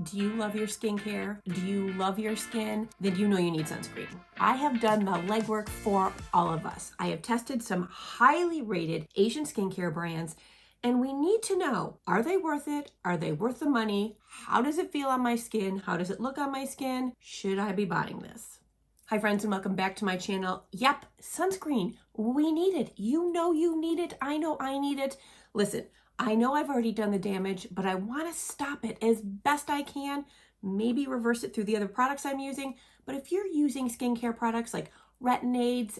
Do you love your skincare? Do you love your skin? Then you know you need sunscreen. I have done the legwork for all of us. I have tested some highly rated Asian skincare brands, and we need to know, are they worth it? Are they worth the money? How does it feel on my skin? How does it look on my skin? Should I be buying this? Hi friends, and welcome back to my channel. Yep, sunscreen. We need it. You know you need it. I know I need it. Listen, I know I've already done the damage, but I want to stop it as best I can. Maybe reverse it through the other products I'm using. But if you're using skincare products like retinoids,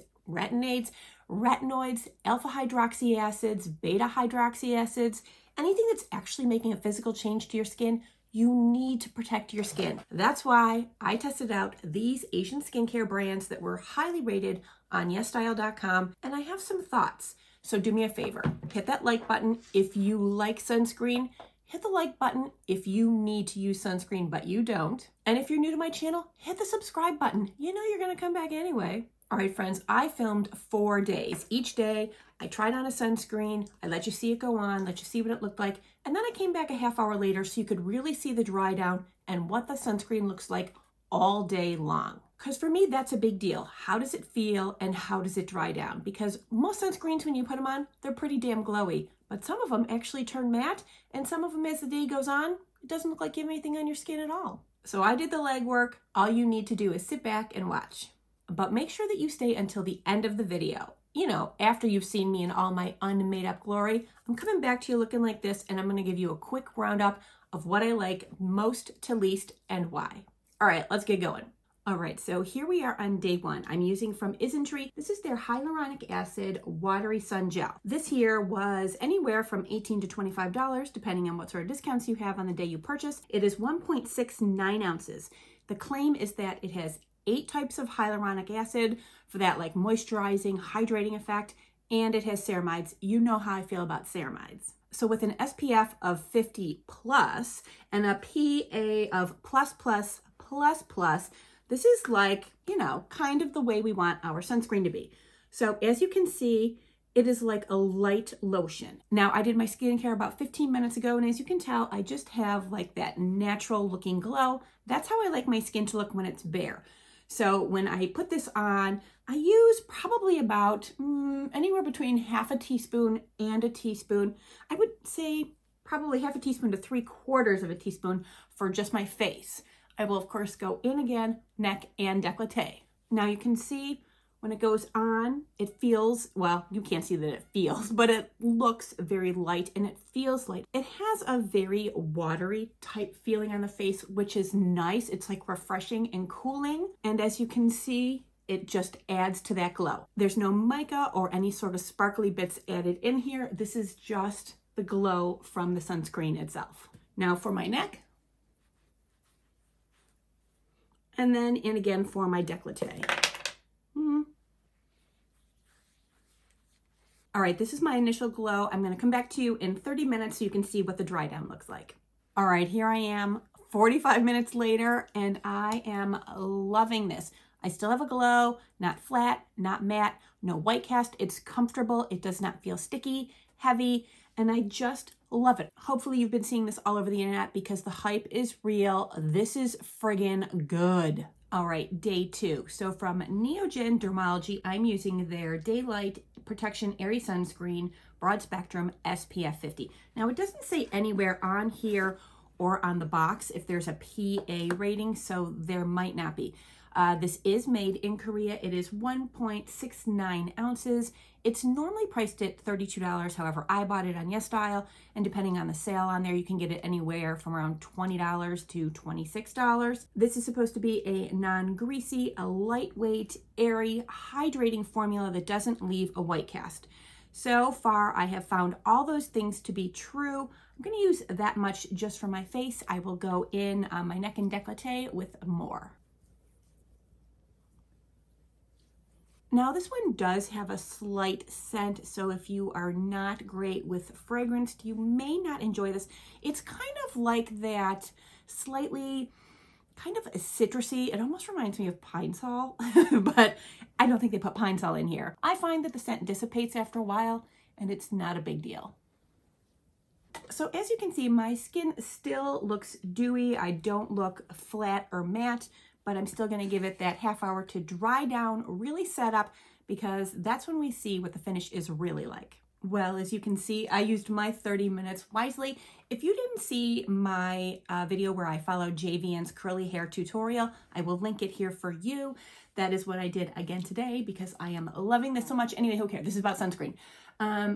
alpha hydroxy acids, beta hydroxy acids, anything that's actually making a physical change to your skin, you need to protect your skin. That's why I tested out these Asian skincare brands that were highly rated on YesStyle.com, and I have some thoughts. So do me a favor, hit that like button if you like sunscreen. Hit the like button if you need to use sunscreen, but you don't. And if you're new to my channel, hit the subscribe button. You know you're gonna come back anyway. All right, friends, I filmed 4 days. Each day, I tried on a sunscreen, I let you see it go on, let you see what it looked like, and then I came back a half hour later so you could really see the dry down and what the sunscreen looks like all day long. Because for me, that's a big deal. How does it feel and how does it dry down? Because most sunscreens, when you put them on, they're pretty damn glowy, but some of them actually turn matte, and some of them, as the day goes on, it doesn't look like you have anything on your skin at all. So I did the legwork. All you need to do is sit back and watch. But make sure that you stay until the end of the video. You know, after you've seen me in all my unmade up glory, I'm coming back to you looking like this, and I'm gonna give you a quick roundup of what I like most to least and why. All right, let's get going. All right, so here we are on day 1. I'm using from Isntree. This is their hyaluronic acid watery sun gel. This here was anywhere from $18 to $25, depending on what sort of discounts you have on the day you purchase. It is 1.69 ounces. The claim is that it has 8 types of hyaluronic acid for that like moisturizing, hydrating effect, and it has ceramides. You know how I feel about ceramides. So with an SPF of 50 plus and a PA of plus, this is like, you know, kind of the way we want our sunscreen to be. So as you can see, it is like a light lotion. Now, I did my skincare about 15 minutes ago, and as you can tell, I just have like that natural looking glow. That's how I like my skin to look when it's bare. So when I put this on, I use probably about anywhere between half a teaspoon and a teaspoon. I would say probably half a teaspoon to 3/4 of a teaspoon for just my face. I will, of course, go in again, neck and décolleté. Now you can see when it goes on, it feels, well, you can't see that it feels, but it looks very light and it feels light. It has a very watery type feeling on the face, which is nice. It's like refreshing and cooling. And as you can see, it just adds to that glow. There's no mica or any sort of sparkly bits added in here. This is just the glow from the sunscreen itself. Now for my neck. And then in again for my décolleté. All right, this is my initial glow. I'm gonna come back to you in 30 minutes so you can see what the dry down looks like. All right, here I am 45 minutes later, and I am loving this. I still have a glow, not flat, not matte, no white cast. It's comfortable. It does not feel sticky, heavy, and I just love it. Hopefully you've been seeing this all over the internet because the hype is real. This is friggin' good. All right, day 2. So from Neogen Dermology, I'm using their Daylight Protection Airy Sunscreen Broad Spectrum SPF 50. Now it doesn't say anywhere on here or on the box if there's a PA rating, so there might not be. This is made in Korea. It is 1.69 ounces. It's normally priced at $32. However, I bought it on YesStyle, and depending on the sale on there, you can get it anywhere from around $20 to $26. This is supposed to be a non-greasy, a lightweight, airy, hydrating formula that doesn't leave a white cast. So far, I have found all those things to be true. I'm going to use that much just for my face. I will go in on my neck and décolleté with more. Now this one does have a slight scent, so if you are not great with fragrance, you may not enjoy this. It's kind of like that slightly kind of a citrusy, it almost reminds me of Pine Sol, but I don't think they put Pine Sol in here. I find that the scent dissipates after a while and it's not a big deal. So as you can see, my skin still looks dewy. I don't look flat or matte, but I'm still gonna give it that half hour to dry down, really set up, because that's when we see what the finish is really like. Well, as you can see, I used my 30 minutes wisely. If you didn't see my video where I followed JVN's curly hair tutorial, I will link it here for you. That is what I did again today because I am loving this so much. Anyway, who cares? This is about sunscreen.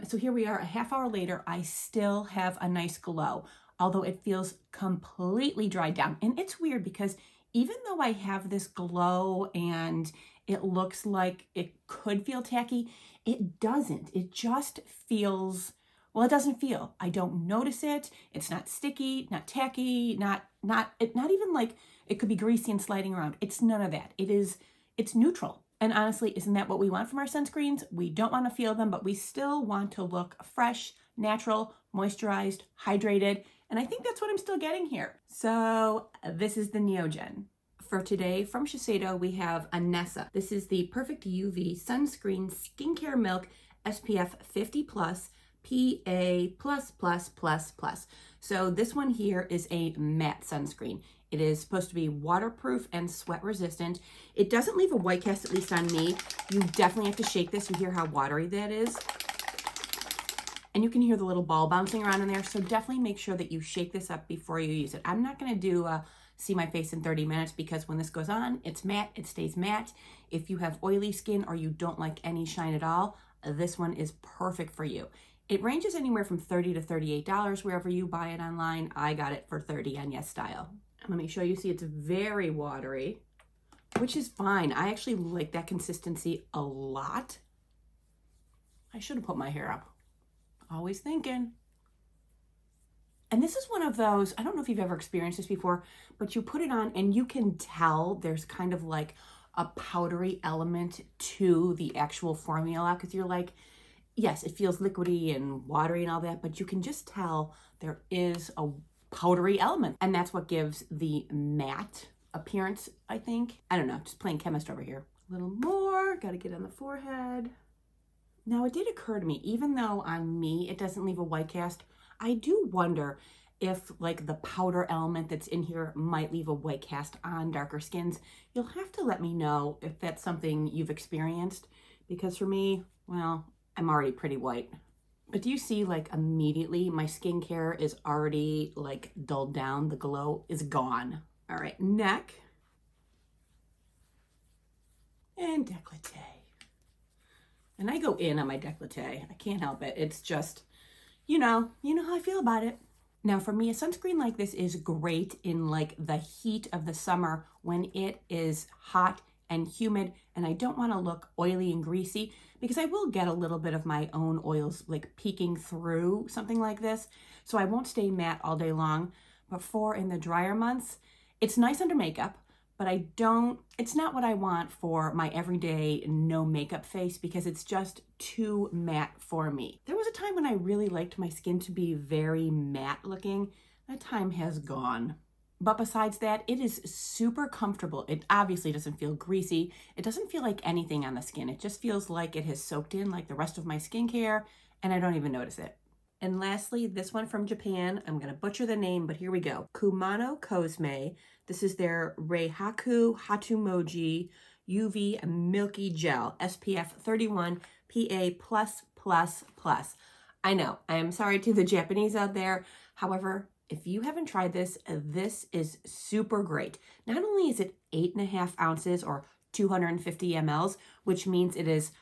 So here we are a half hour later. I still have a nice glow, although it feels completely dried down. And it's weird because even though I have this glow and it looks like it could feel tacky, it doesn't. It just feels, well, it doesn't feel. I don't notice it. It's not sticky, not tacky, not even like it could be greasy and sliding around. It's none of that. It's neutral. And honestly, isn't that what we want from our sunscreens? We don't want to feel them, but we still want to look fresh, natural, moisturized, hydrated. And I think that's what I'm still getting here. So this is the Neogen. For today, from Shiseido, we have Anessa. This is the Perfect UV Sunscreen Skincare Milk SPF 50+, PA+++++. So this one here is a matte sunscreen. It is supposed to be waterproof and sweat resistant. It doesn't leave a white cast, at least on me. You definitely have to shake this. You hear how watery that is. And you can hear the little ball bouncing around in there. So definitely make sure that you shake this up before you use it. I'm not gonna do see my face in 30 minutes because when this goes on, it's matte, it stays matte. If you have oily skin or you don't like any shine at all, this one is perfect for you. It ranges anywhere from $30 to $38 wherever you buy it online. I got it for $30 on YesStyle. Let me show you. See, it's very watery, which is fine. I actually like that consistency a lot. I should have put my hair up. Always thinking. And this is one of those, I don't know if you've ever experienced this before, but you put it on and you can tell there's kind of like a powdery element to the actual formula because you're like, yes, it feels liquidy and watery and all that, but you can just tell there is a powdery element. And that's what gives the matte appearance, I think. I don't know, just playing chemist over here. A little more, gotta get on the forehead. Now it did occur to me, even though on me it doesn't leave a white cast, I do wonder if like the powder element that's in here might leave a white cast on darker skins. You'll have to let me know if that's something you've experienced, because for me, well, I'm already pretty white. But do you see like immediately my skincare is already like dulled down, the glow is gone. All right, neck and décolleté. And I go in on my décolleté. I can't help it. It's just, you know how I feel about it. Now for me, a sunscreen like this is great in like the heat of the summer when it is hot and humid and I don't want to look oily and greasy, because I will get a little bit of my own oils like peeking through something like this. So I won't stay matte all day long. But for in the drier months, it's nice under makeup, but it's not what I want for my everyday no makeup face because it's just too matte for me. There was a time when I really liked my skin to be very matte looking. That time has gone. But besides that, it is super comfortable. It obviously doesn't feel greasy. It doesn't feel like anything on the skin. It just feels like it has soaked in like the rest of my skincare and I don't even notice it. And lastly, this one from Japan, I'm gonna butcher the name, but here we go. Kumano Cosme. This is their Reihaku Hatumoji UV Milky Gel, SPF 31, PA+++. I know, I am sorry to the Japanese out there. However, if you haven't tried this, this is super great. Not only is it 8.5 ounces or 250 mLs, which means it is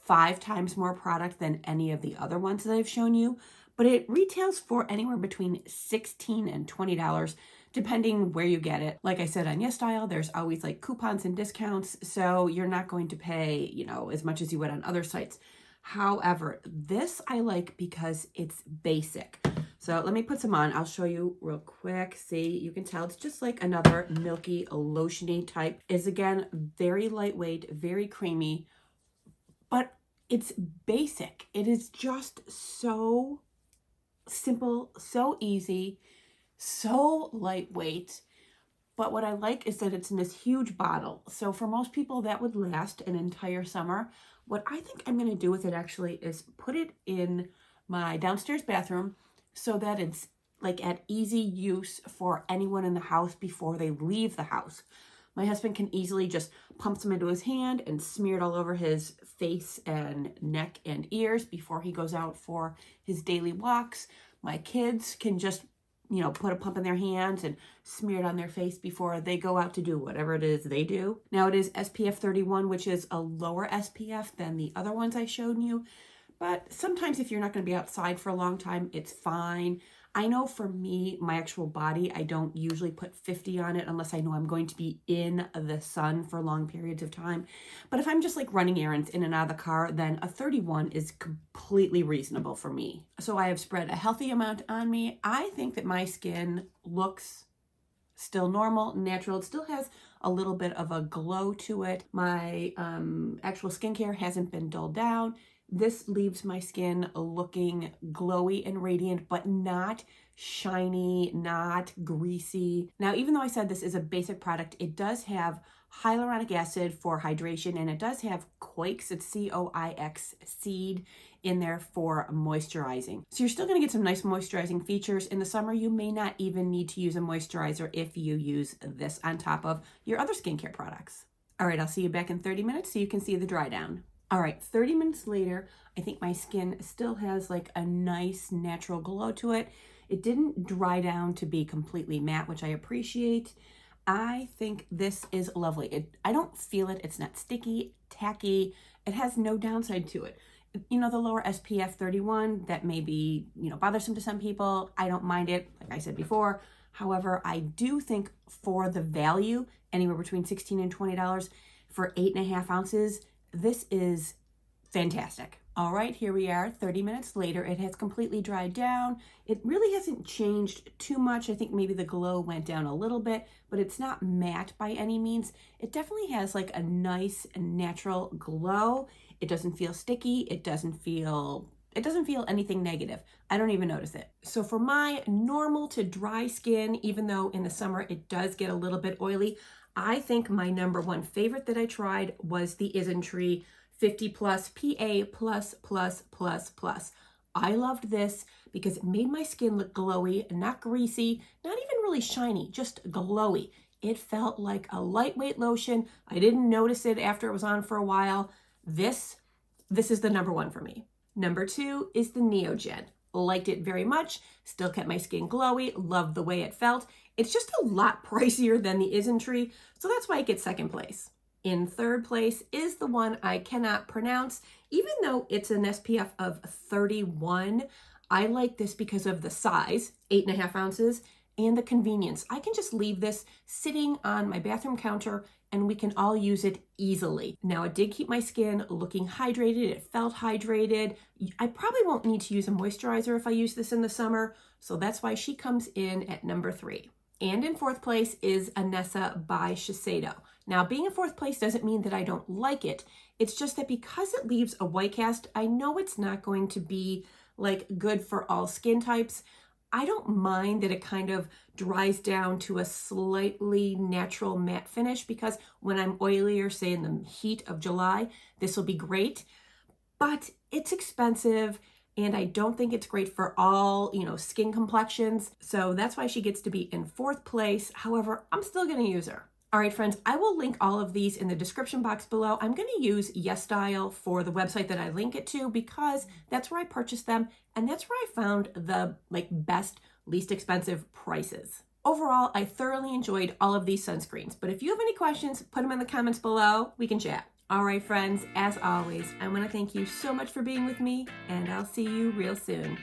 5 times more product than any of the other ones that I've shown you, but it retails for anywhere between $16 and $20, depending where you get it. Like I said on YesStyle, there's always like coupons and discounts, so you're not going to pay, as much as you would on other sites. However, this I like because it's basic. So let me put some on. I'll show you real quick. See, you can tell it's just like another milky, lotiony type. It's again, very lightweight, very creamy, but it's basic. It is just so simple, so easy, so lightweight. But what I like is that it's in this huge bottle. So for most people that would last an entire summer. What I think I'm gonna do with it actually is put it in my downstairs bathroom so that it's like at easy use for anyone in the house before they leave the house. My husband can easily just pump some into his hand and smear it all over his face and neck and ears before he goes out for his daily walks. My kids can just, put a pump in their hands and smear it on their face before they go out to do whatever it is they do. Now it is SPF 31, which is a lower SPF than the other ones I showed you. But sometimes if you're not going to be outside for a long time, it's fine. I know for me, my actual body, I don't usually put 50 on it unless I know I'm going to be in the sun for long periods of time. But if I'm just like running errands in and out of the car, then a 31 is completely reasonable for me. So I have spread a healthy amount on me. I think that my skin looks still normal, natural. It still has a little bit of a glow to it. My actual skincare hasn't been dulled down. This leaves my skin looking glowy and radiant, but not shiny, not greasy. Now, even though I said this is a basic product, it does have hyaluronic acid for hydration, and it does have Coix, it's C-O-I-X seed in there for moisturizing. So you're still gonna get some nice moisturizing features. In the summer, you may not even need to use a moisturizer if you use this on top of your other skincare products. All right, I'll see you back in 30 minutes so you can see the dry down. All right, 30 minutes later, I think my skin still has like a nice natural glow to it. It didn't dry down to be completely matte, which I appreciate. I think this is lovely. I don't feel it. It's not sticky, tacky. It has no downside to it. The lower SPF 31, that may be, bothersome to some people. I don't mind it, like I said before. However, I do think for the value, anywhere between $16 and $20 for 8.5 ounces, this is fantastic. All right, here we are 30 minutes later. It has completely dried down. It really hasn't changed too much. I think maybe the glow went down a little bit, but it's not matte by any means. It definitely has like a nice natural glow. It doesn't feel sticky. It doesn't feel anything negative. I don't even notice it. So for my normal to dry skin, even though in the summer it does get a little bit oily, I think my number one favorite that I tried was the Isntree 50 plus PA+++++. I loved this because it made my skin look glowy, not greasy, not even really shiny, just glowy. It felt like a lightweight lotion. I didn't notice it after it was on for a while. This is the number one for me. Number two is the Neogen. Liked it very much, still kept my skin glowy, loved the way it felt. It's just a lot pricier than the Isntree, so that's why it gets second place. In third place is the one I cannot pronounce. Even though it's an SPF of 31, I like this because of the size, 8.5 ounces, and the convenience. I can just leave this sitting on my bathroom counter and we can all use it easily. Now, it did keep my skin looking hydrated. It felt hydrated. I probably won't need to use a moisturizer if I use this in the summer, so that's why she comes in at number 3. And in fourth place is Anessa by Shiseido. Now, being in fourth place doesn't mean that I don't like it. It's just that because it leaves a white cast, I know it's not going to be like good for all skin types. I don't mind that it kind of dries down to a slightly natural matte finish because when I'm oilier, say in the heat of July, this will be great. But it's expensive and I don't think it's great for all, skin complexions. So that's why she gets to be in fourth place. However, I'm still going to use her. All right, friends, I will link all of these in the description box below. I'm going to use YesStyle for the website that I link it to because that's where I purchased them and that's where I found the best, least expensive prices. Overall, I thoroughly enjoyed all of these sunscreens, but if you have any questions, put them in the comments below. We can chat. All right, friends, as always, I want to thank you so much for being with me and I'll see you real soon.